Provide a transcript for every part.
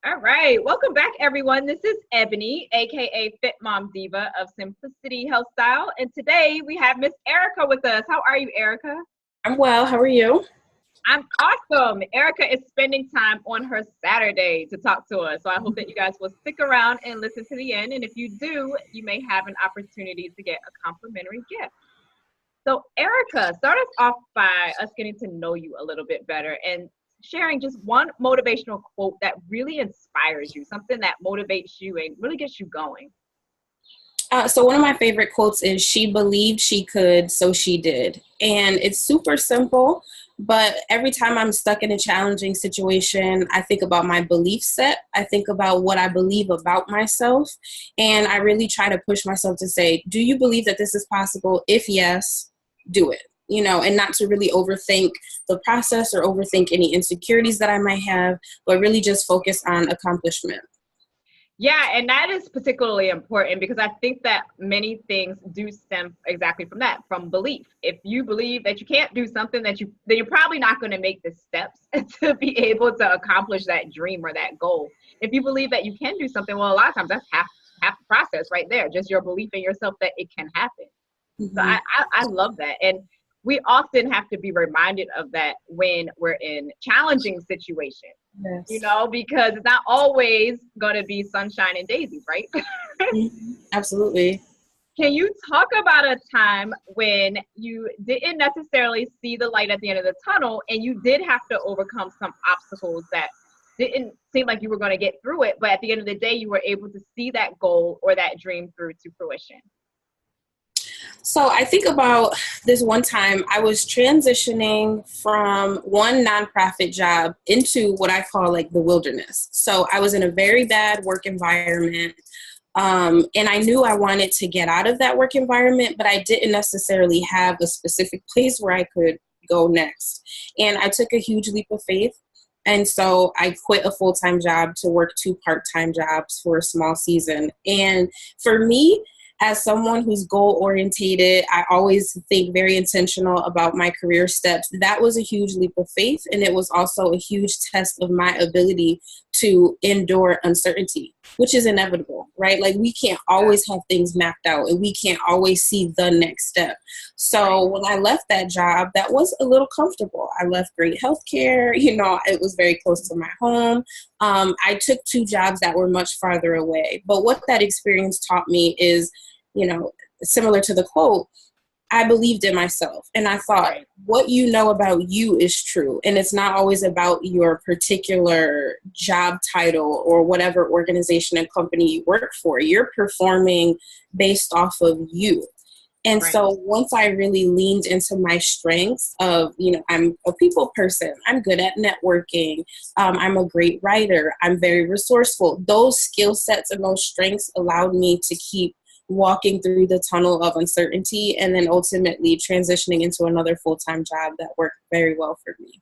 All right. Welcome back, everyone. This is Ebonie, a.k.a. Fit Mom Diva of Simplicity Health Style. And today we have Miss Erika with us. How are you, Erika? I'm well. How are you? I'm awesome. Erika is spending time on her Saturday to talk to us. So I hope that you guys will stick around and listen to the end. And if you do, you may have an opportunity to get a complimentary gift. So Erika, start us off by us getting to know you a little bit better and sharing just one motivational quote that really inspires you, something that motivates you and really gets you going. So one of my favorite quotes is, "She believed she could, so she did." And it's super simple, but every time I'm stuck in a challenging situation, I think about my belief set. I think about what I believe about myself. And I really try to push myself to say, do you believe that this is possible? If yes, do it. And not to really overthink the process or overthink any insecurities that I might have, but really just focus on accomplishment. Yeah, and that is particularly important because I think that many things do stem exactly from that, from belief. If you believe that you can't do something then you're probably not going to make the steps to be able to accomplish that dream or that goal. If you believe that you can do something, well, a lot of times that's half the process right there, just your belief in yourself that it can happen. Mm-hmm. So I love that. And we often have to be reminded of that when we're in challenging situations, yes. Because it's not always going to be sunshine and daisies, right? Absolutely. Can you talk about a time when you didn't necessarily see the light at the end of the tunnel and you did have to overcome some obstacles that didn't seem like you were going to get through it, but at the end of the day, you were able to see that goal or that dream through to fruition? So I think about this one time I was transitioning from one nonprofit job into what I call like the wilderness. So I was in a very bad work environment. And I knew I wanted to get out of that work environment, but I didn't necessarily have a specific place where I could go next. And I took a huge leap of faith. And so I quit a full-time job to work 2 part-time jobs for a small season. And for me, as someone who's goal-orientated, I always think very intentional about my career steps. That was a huge leap of faith, and it was also a huge test of my ability to endure uncertainty, which is inevitable, right? Like we can't always have things mapped out, and we can't always see the next step. So when I left that job, that was a little comfortable. I left great healthcare, it was very close to my home. I took 2 jobs that were much farther away. But what that experience taught me is, similar to the quote, I believed in myself. And I thought, what you know about you is true. And it's not always about your particular job title or whatever organization and company you work for. You're performing based off of you. And so once I really leaned into my strengths of, I'm a people person, I'm good at networking, I'm a great writer, I'm very resourceful. Those skill sets and those strengths allowed me to keep walking through the tunnel of uncertainty and then ultimately transitioning into another full-time job that worked very well for me.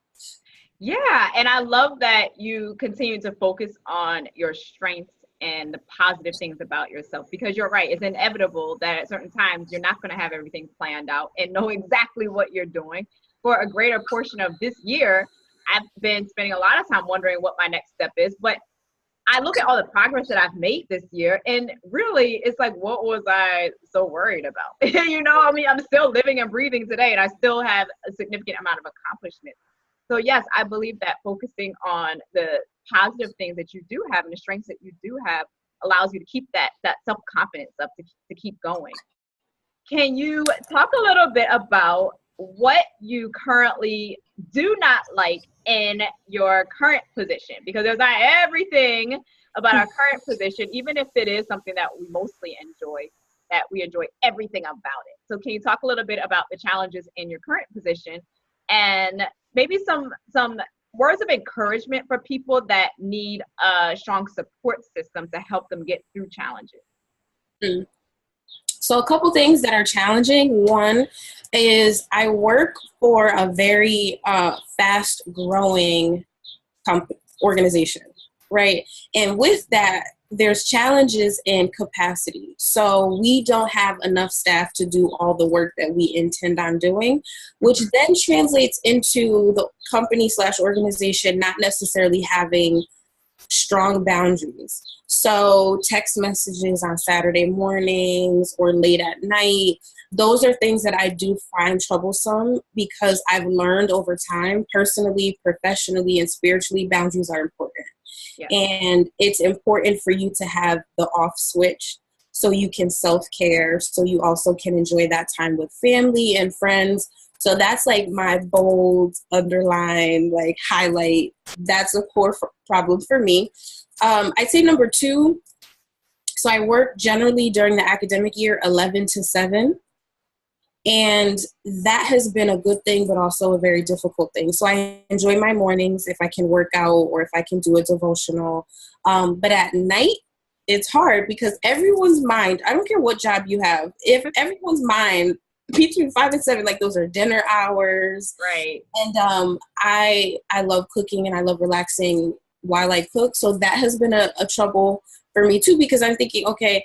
Yeah, and I love that you continue to focus on your strengths and the positive things about yourself, because you're right, it's inevitable that at certain times you're not going to have everything planned out and know exactly what you're doing. For a greater portion of this year, I've been spending a lot of time wondering what my next step is, but I look at all the progress that I've made this year, and really it's like, what was I so worried about? I'm still living and breathing today, and I still have a significant amount of accomplishments. So yes, I believe that focusing on the positive things that you do have and the strengths that you do have allows you to keep that self-confidence up to keep going. Can you talk a little bit about what you currently do not like in your current position? Because there's not everything about our current position, even if it is something that we mostly enjoy, that we enjoy everything about it. So can you talk a little bit about the challenges in your current position and maybe some words of encouragement for people that need a strong support system to help them get through challenges? So a couple things that are challenging. One is I work for a very fast growing organization, right? And with that, there's challenges in capacity. So we don't have enough staff to do all the work that we intend on doing, which then translates into the company/organization not necessarily having strong boundaries. So text messages on Saturday mornings or late at night, those are things that I do find troublesome because I've learned over time, personally, professionally, and spiritually, boundaries are important. Yeah. And it's important for you to have the off switch so you can self-care, so you also can enjoy that time with family and friends. So that's like my bold, underline, like highlight. That's a core problem for me. I'd say number 2, so I work generally during the academic year 11 to 7. And that has been a good thing, but also a very difficult thing. So I enjoy my mornings if I can work out or if I can do a devotional. But at night, it's hard because everyone's mind, I don't care what job you have, if everyone's mind between 5 and 7, like those are dinner hours. Right. And I love cooking and I love relaxing while I cook. So that has been a trouble for me too, because I'm thinking, okay,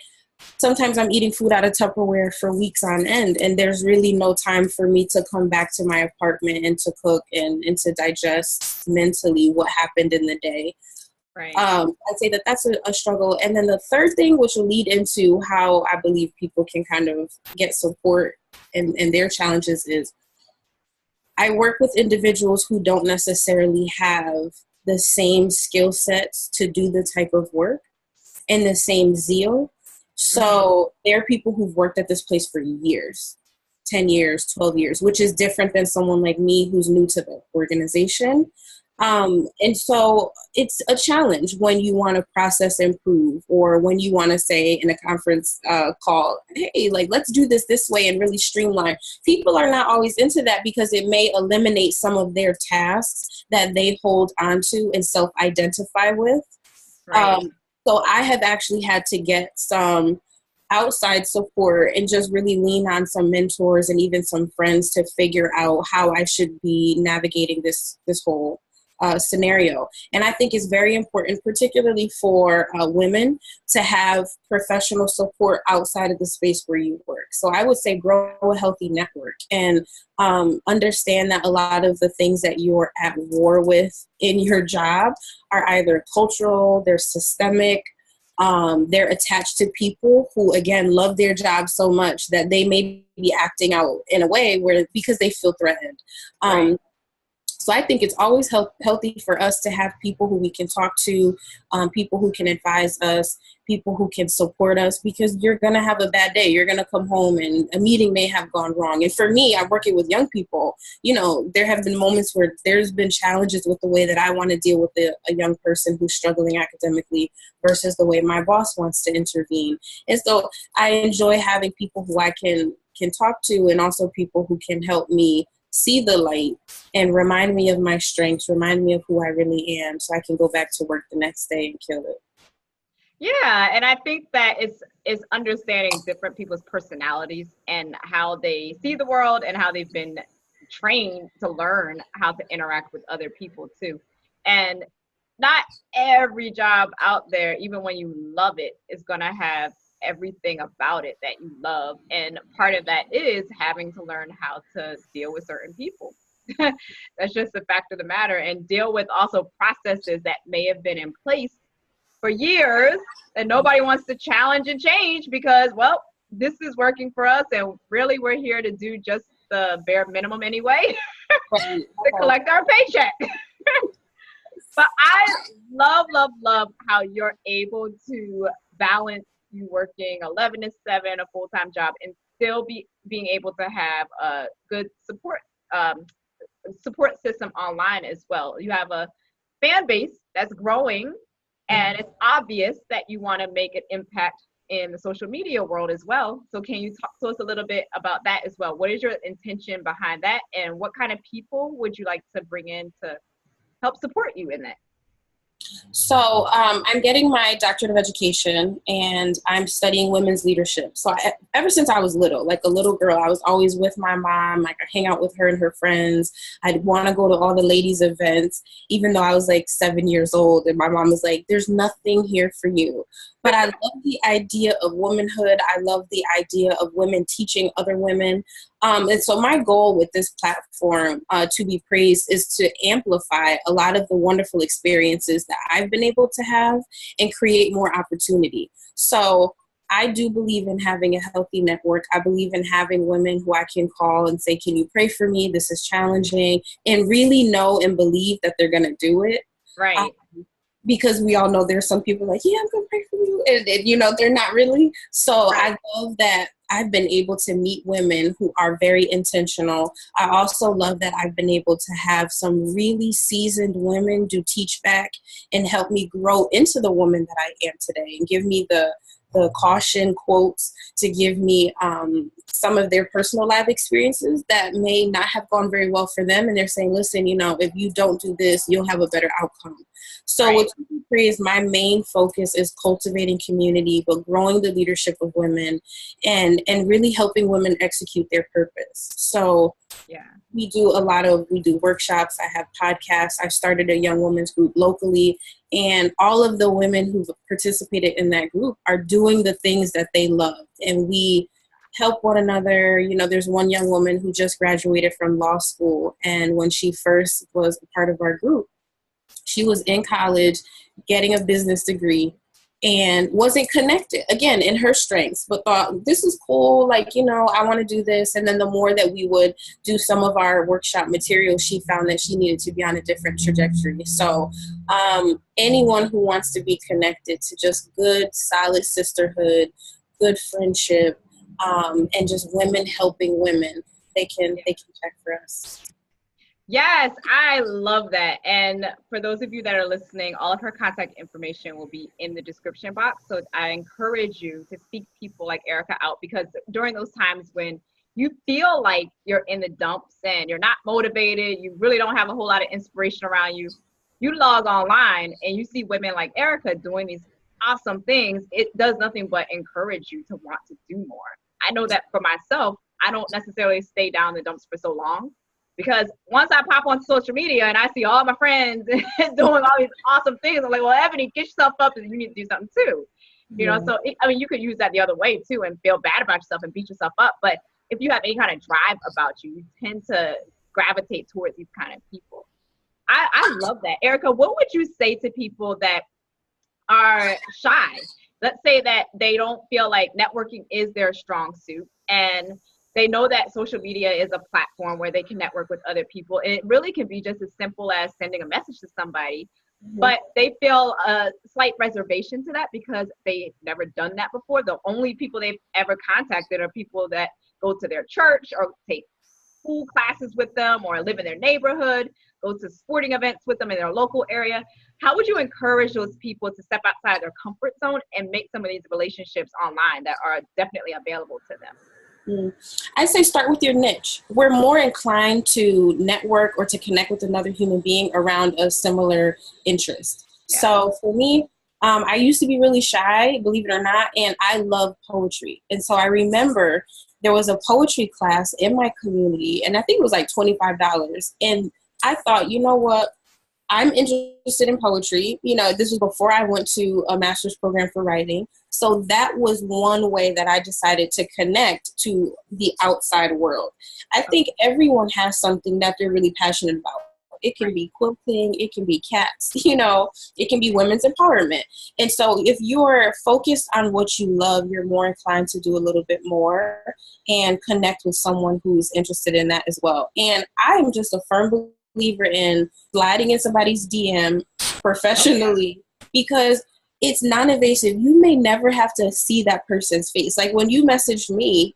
sometimes I'm eating food out of Tupperware for weeks on end, and there's really no time for me to come back to my apartment and to cook and to digest mentally what happened in the day. Right. I'd say that that's a struggle. And then the third thing, which will lead into how I believe people can kind of get support in their challenges, is I work with individuals who don't necessarily have the same skill sets to do the type of work and the same zeal. So there are people who've worked at this place for years, 10 years, 12 years, which is different than someone like me who's new to the organization. And so it's a challenge when you want to process improve, or when you want to say in a conference call, hey, like, let's do this way and really streamline. People are not always into that because it may eliminate some of their tasks that they hold onto and self-identify with. Right. So I have actually had to get some outside support and just really lean on some mentors and even some friends to figure out how I should be navigating this whole scenario. And I think it's very important, particularly for women, to have professional support outside of the space where you work. So I would say grow a healthy network and understand that a lot of the things that you're at war with in your job are either cultural, they're systemic, they're attached to people who, again, love their job so much that they may be acting out in a way where because they feel threatened. Right. So I think it's always healthy for us to have people who we can talk to, people who can advise us, people who can support us, because you're going to have a bad day. You're going to come home and a meeting may have gone wrong. And for me, I'm working with young people. You know, there have been moments where there's been challenges with the way that I want to deal with a young person who's struggling academically versus the way my boss wants to intervene. And so I enjoy having people who I can talk to, and also people who can help me see the light and remind me of my strengths, remind me of who I really am, so I can go back to work the next day and kill it. Yeah, and I think that it's understanding different people's personalities and how they see the world and how they've been trained to learn how to interact with other people too. And not every job out there, even when you love it, is going to have everything about it that you love. And part of that is having to learn how to deal with certain people. That's just a fact of the matter, and deal with also processes that may have been in place for years and nobody wants to challenge and change because, well, this is working for us and really we're here to do just the bare minimum anyway to collect our paycheck. But I love how you're able to balance you working 11 to 7, a full-time job, and still being able to have a good support system online as well. You have a fan base that's growing, and it's obvious that you want to make an impact in the social media world as well. So can you talk to us a little bit about that as well? What is your intention behind that, and what kind of people would you like to bring in to help support you in that? So I'm getting my doctorate of education and I'm studying women's leadership. So ever since I was little, like a little girl, I was always with my mom. Like I hang out with her and her friends. I'd want to go to all the ladies' events, even though I was like 7 years old. And my mom was like, there's nothing here for you. But I love the idea of womanhood. I love the idea of women teaching other women. And so my goal with this platform, to be praised, is to amplify a lot of the wonderful experiences that I've been able to have and create more opportunity. So I do believe in having a healthy network. I believe in having women who I can call and say, can you pray for me? This is challenging, and really know and believe that they're going to do it. Right. Because we all know there's some people like, yeah, I'm going to pray for you. And, you know, they're not really. So right. I love that I've been able to meet women who are very intentional. I also love that I've been able to have some really seasoned women do teach back and help me grow into the woman that I am today and give me the caution quotes to give me some of their personal life experiences that may not have gone very well for them. And they're saying, listen, you know, if you don't do this, you'll have a better outcome. So right. With 23 is my main focus is cultivating community, but growing the leadership of women and really helping women execute their purpose. So yeah, we do workshops. I have podcasts. I started a young women's group locally, and all of the women who've participated in that group are doing the things that they love. And we help one another. You know, there's one young woman who just graduated from law school. And when she first was a part of our group, she was in college getting a business degree and wasn't connected, again, in her strengths, but thought, this is cool, like, you know, I want to do this. And then the more that we would do some of our workshop material, she found that she needed to be on a different trajectory. So anyone who wants to be connected to just good, solid sisterhood, good friendship, and just women helping women, they can check for us. Yes, I love that. And for those of you that are listening, all of her contact information will be in the description box. So I encourage you to seek people like Erika out, because during those times when you feel like you're in the dumps and you're not motivated, you really don't have a whole lot of inspiration around you, you log online and you see women like Erika doing these awesome things. It does nothing but encourage you to want to do more. I know that for myself, I don't necessarily stay down the dumps for so long. Because once I pop on social media and I see all my friends doing all these awesome things, I'm like, well, Ebonie, get yourself up and you need to do something too. You know, so, I mean, you could use that the other way too and feel bad about yourself and beat yourself up. But if you have any kind of drive about you, you tend to gravitate towards these kind of people. I love that. Erika, what would you say to people that are shy? Let's say that they don't feel like networking is their strong suit, and they know that social media is a platform where they can network with other people. And it really can be just as simple as sending a message to somebody, but they feel a slight reservation to that because they've never done that before. The only people they've ever contacted are people that go to their church or take school classes with them or live in their neighborhood, go to sporting events with them in their local area. How would you encourage those people to step outside their comfort zone and make some of these relationships online that are definitely available to them? I say start with your niche. We're more inclined to network or to connect with another human being around a similar interest. Yeah. So for me, I used to be really shy, believe it or not, and I love poetry. And so I remember there was a poetry class in my community, and I think it was like $25. And I thought, you know what? I'm interested in poetry. You know, this was before I went to a master's program for writing. So that was one way that I decided to connect to the outside world. I think everyone has something that they're really passionate about. It can be quilting, it can be cats, you know, it can be women's empowerment. And so if you're focused on what you love, you're more inclined to do a little bit more and connect with someone who's interested in that as well. And I'm just a firm believer in sliding in somebody's DM professionally because it's non-invasive. You may never have to see that person's face. Like when you messaged me,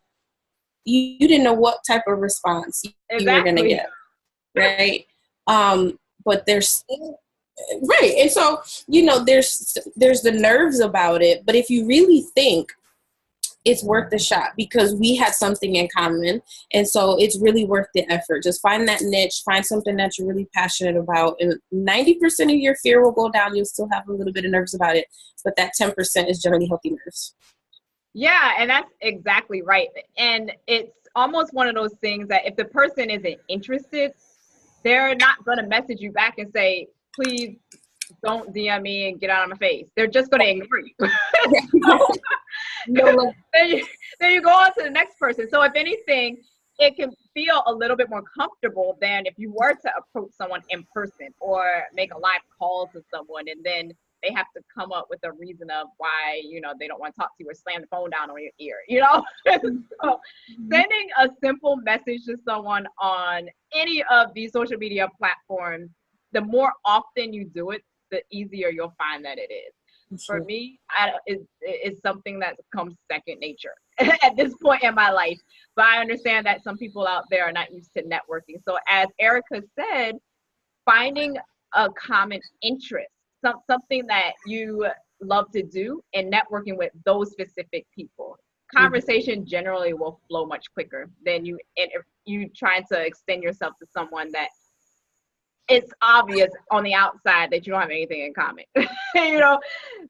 you didn't know what type of response you were going to get, right? But there's still, right. And so, you know, there's the nerves about it, but if you really think, it's worth the shot because we had something in common. And so it's really worth the effort. Just find that niche, find something that you're really passionate about. And 90% of your fear will go down. You'll still have a little bit of nerves about it, but that 10% is generally healthy nerves. Yeah. And that's exactly right. And it's almost one of those things that if the person isn't interested, they're not going to message you back and say, please don't DM me and get out of my face. They're just going to ignore you. Then you go on to the next person. So if anything, it can feel a little bit more comfortable than if you were to approach someone in person or make a live call to someone and then they have to come up with a reason of why, you know, they don't want to talk to you or slam the phone down on your ear, you know? So sending a simple message to someone on any of these social media platforms, the more often you do it, the easier you'll find that it is. For me, it's something that comes second nature at this point in my life. But I understand that some people out there are not used to networking. So as Erika said, finding a common interest, something that you love to do, and networking with those specific people. Conversation generally will flow much quicker than if you trying to extend yourself to someone that it's obvious on the outside that you don't have anything in common. You know,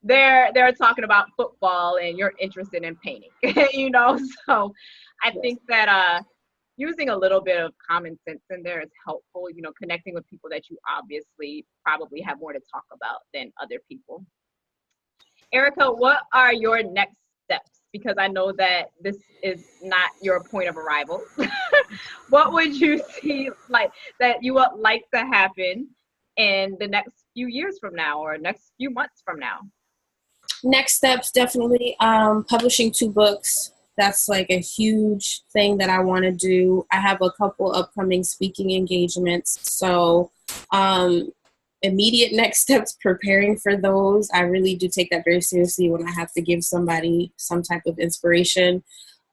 they're talking about football and you're interested in painting, you know? So I think that using a little bit of common sense in there is helpful, you know, connecting with people that you obviously probably have more to talk about than other people. Erika, what are your next steps? Because I know that this is not your point of arrival. What would you see like that you would like to happen in the next few years from now or next few months from now? Next steps, definitely publishing 2 books. That's like a huge thing that I want to do. I have a couple upcoming speaking engagements. So immediate next steps, preparing for those. I really do take that very seriously when I have to give somebody some type of inspiration.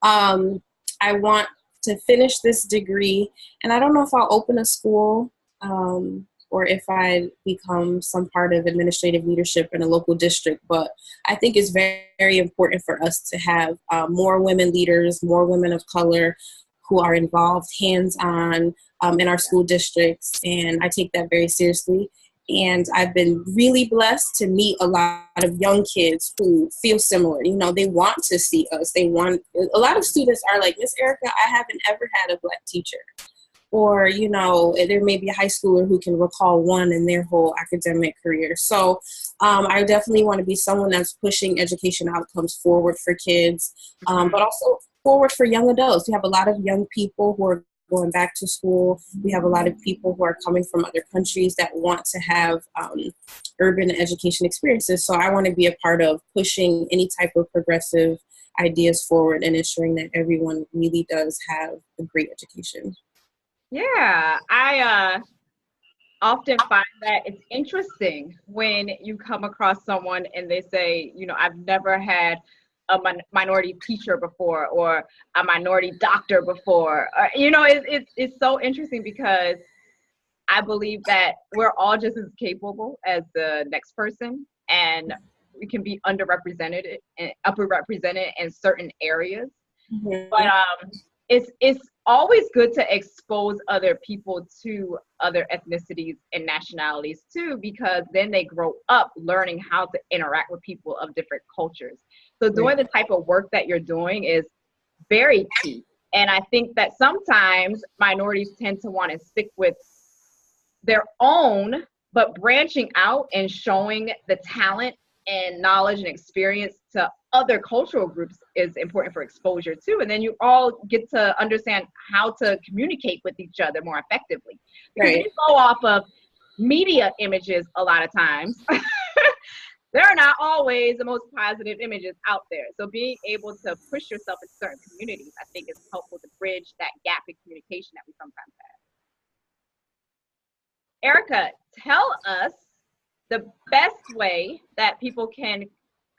I want to finish this degree, and I don't know if I'll open a school or if I become some part of administrative leadership in a local district, but I think it's very, very important for us to have more women leaders, more women of color who are involved hands-on in our school districts, and I take that very seriously. And I've been really blessed to meet a lot of young kids who feel similar. You know, they want to see us. A lot of students are like, Miss Erika, I haven't ever had a Black teacher. Or, you know, there may be a high schooler who can recall one in their whole academic career. So I definitely want to be someone that's pushing education outcomes forward for kids, but also forward for young adults. We have a lot of young people who are going back to school. We have a lot of people who are coming from other countries that want to have urban education experiences. So I want to be a part of pushing any type of progressive ideas forward and ensuring that everyone really does have a great education. Yeah, I often find that it's interesting when you come across someone and they say, you know, I've never had a minority teacher before or a minority doctor before. You know, it's so interesting because I believe that we're all just as capable as the next person, and we can be underrepresented and upper-represented in certain areas. Mm-hmm. But it's always good to expose other people to other ethnicities and nationalities too, because then they grow up learning how to interact with people of different cultures. So doing the type of work that you're doing is very key. And I think that sometimes minorities tend to want to stick with their own, but branching out and showing the talent and knowledge and experience to other cultural groups is important for exposure too. And then you all get to understand how to communicate with each other more effectively. Because you go off of media images a lot of times. They're not always the most positive images out there. So being able to push yourself in certain communities, I think is helpful to bridge that gap in communication that we sometimes have. Erika, tell us the best way that people can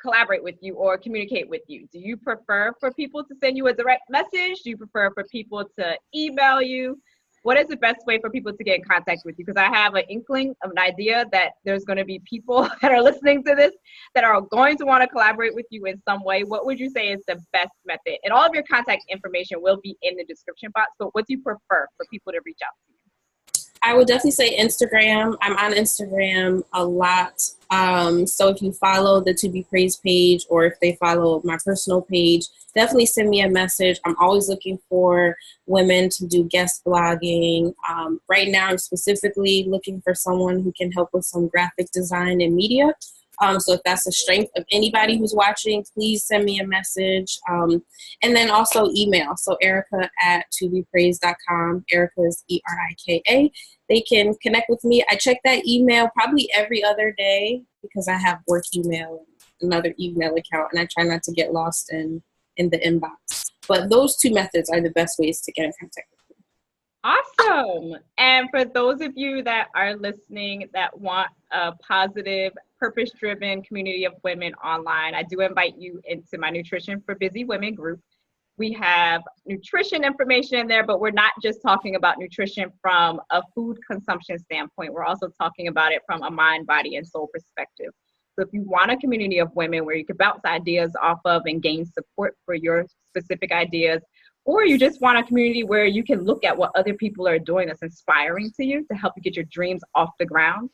collaborate with you or communicate with you. Do you prefer for people to send you a direct message? Do you prefer for people to email you? What is the best way for people to get in contact with you? Because I have an inkling of an idea that there's going to be people that are listening to this that are going to want to collaborate with you in some way. What would you say is the best method? And all of your contact information will be in the description box. But what do you prefer for people to reach out to you? I would definitely say Instagram. I'm on Instagram a lot. So if you follow the To Be Praised page or if they follow my personal page, definitely send me a message. I'm always looking for women to do guest blogging. Right now, I'm specifically looking for someone who can help with some graphic design and media. So if that's the strength of anybody who's watching, please send me a message. And then also email. So Erika at tobepraised.com. Erika is Erika. They can connect with me. I check that email probably every other day because I have work email, another email account, and I try not to get lost in the inbox. But those two methods are the best ways to get in contact with me. Awesome. And for those of you that are listening that want a positive, purpose-driven community of women online, I do invite you into my Nutrition for Busy Women group. We have nutrition information in there, but we're not just talking about nutrition from a food consumption standpoint. We're also talking about it from a mind, body, and soul perspective. So if you want a community of women where you can bounce ideas off of and gain support for your specific ideas, or you just want a community where you can look at what other people are doing that's inspiring to you to help you get your dreams off the ground,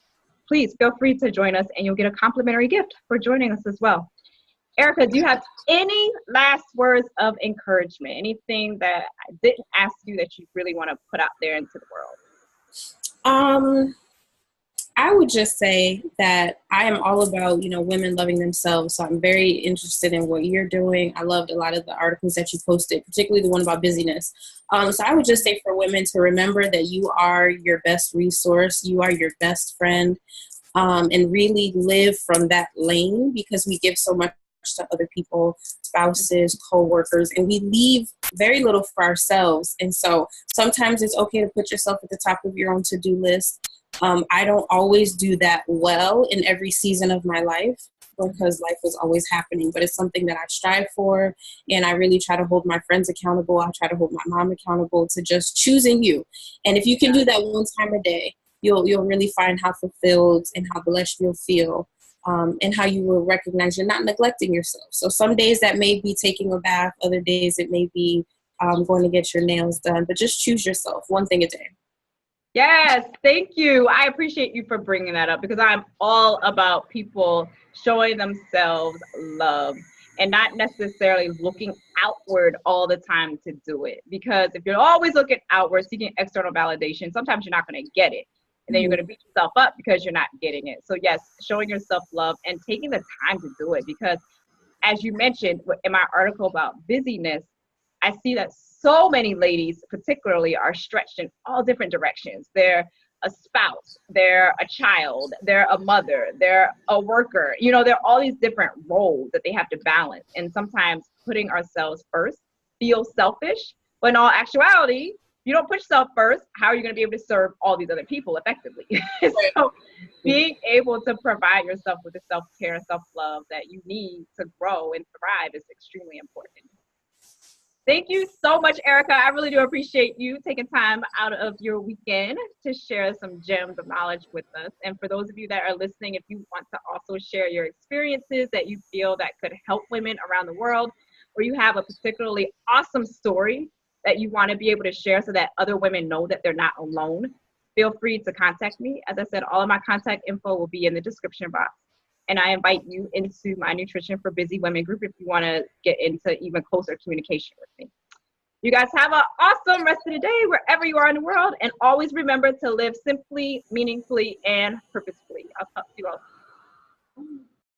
please feel free to join us and you'll get a complimentary gift for joining us as well. Erika, do you have any last words of encouragement? Anything that I didn't ask you that you really want to put out there into the world? I would just say that I am all about, women loving themselves. So I'm very interested in what you're doing. I loved a lot of the articles that you posted, particularly the one about busyness. So I would just say for women to remember that you are your best resource. You are your best friend, and really live from that lane, because we give so much to other people, spouses, co-workers, and we leave very little for ourselves. And so sometimes it's okay to put yourself at the top of your own to-do list. I don't always do that well in every season of my life because life is always happening, but it's something that I strive for, and I really try to hold my friends accountable. I try to hold my mom accountable to just choosing you. And if you can do that one time a day, you'll really find how fulfilled and how blessed you'll feel, and how you will recognize you're not neglecting yourself. So some days that may be taking a bath, other days it may be going to get your nails done, but just choose yourself one thing a day. Yes, thank you. I appreciate you for bringing that up, because I'm all about people showing themselves love and not necessarily looking outward all the time to do it. Because if you're always looking outward, seeking external validation, sometimes you're not going to get it. And then you're going to beat yourself up because you're not getting it. So yes, showing yourself love and taking the time to do it. Because as you mentioned in my article about busyness, I see that so many ladies particularly are stretched in all different directions. They're a spouse, they're a child, they're a mother, they're a worker. There are all these different roles that they have to balance. And sometimes putting ourselves first feels selfish, but in all actuality, you don't put yourself first, how are you going to be able to serve all these other people effectively? So being able to provide yourself with the self-care, self-love that you need to grow and thrive is extremely important. Thank you so much, Erika. I really do appreciate you taking time out of your weekend to share some gems of knowledge with us. And for those of you that are listening, if you want to also share your experiences that you feel that could help women around the world, or you have a particularly awesome story that you want to be able to share so that other women know that they're not alone, feel free to contact me. As I said, all of my contact info will be in the description box. And I invite you into my Nutrition for Busy Women group if you want to get into even closer communication with me. You guys have an awesome rest of the day wherever you are in the world. And always remember to live simply, meaningfully, and purposefully. I'll talk to you all.